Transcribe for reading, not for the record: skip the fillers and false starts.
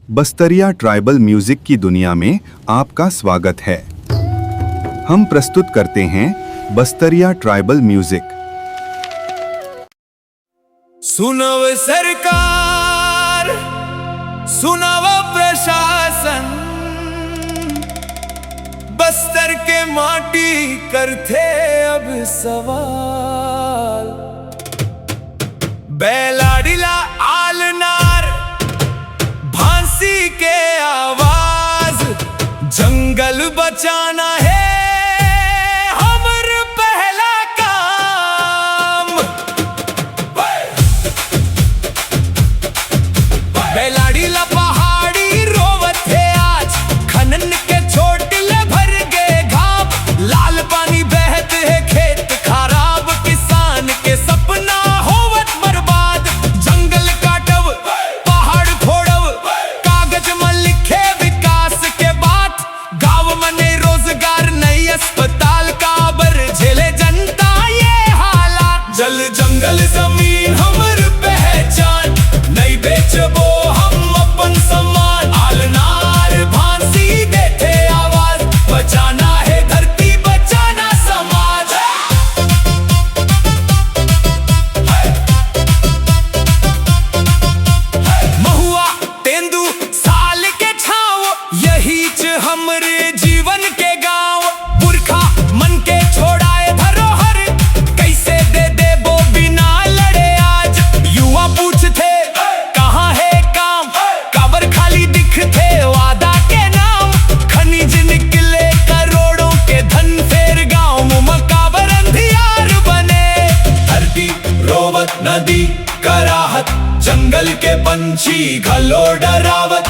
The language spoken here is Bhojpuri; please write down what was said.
बस्तरिया ट्राइबल म्यूजिक की दुनिया में आपका स्वागत है। हम प्रस्तुत करते हैं बस्तरिया ट्राइबल म्यूजिक। सुनव सरकार, सुनव प्रशासन, बस्तर के माटी करते अब सवाल। बेलाडिला आलनार भांसी के आवाज, जंगल बचाना है हमर पहला काम। बेलाडिला पहाड़ी रोवत है आज, खनन के छोटले भर गए घाव। लाल पानी बहत है खेत खराब, किसान के सपना होवत बर्बाद। जंगल काटव पहाड़ फोड़व, कागज में लिखे विकास के बात। गांव में नहीं रोजगार, नहीं अस्पताल, काबर झेले जनता ये हालात। जल जंगल जमीन हमर पहचान, नहीं बेचबो हम अपन सम्मान। आलनार भांसी देते आवाज, बचाना है धरती, बचाना समाज। महुआ तेंदू साल के छाव, यही च हमरे जीवन के गांव। पुरखा मन के छोड़ाए धरोहर, कैसे दे देबो बिना लड़े आज। युवा पूछते कहाँ है काम, काबर खाली दिखते वादा के नाम। खनिज निकले करोड़ों के धन, फेर गांव में काबर अंधियार बने। धरती रोवत नदी कराहत, जंगल के पंछी घलो डरावत।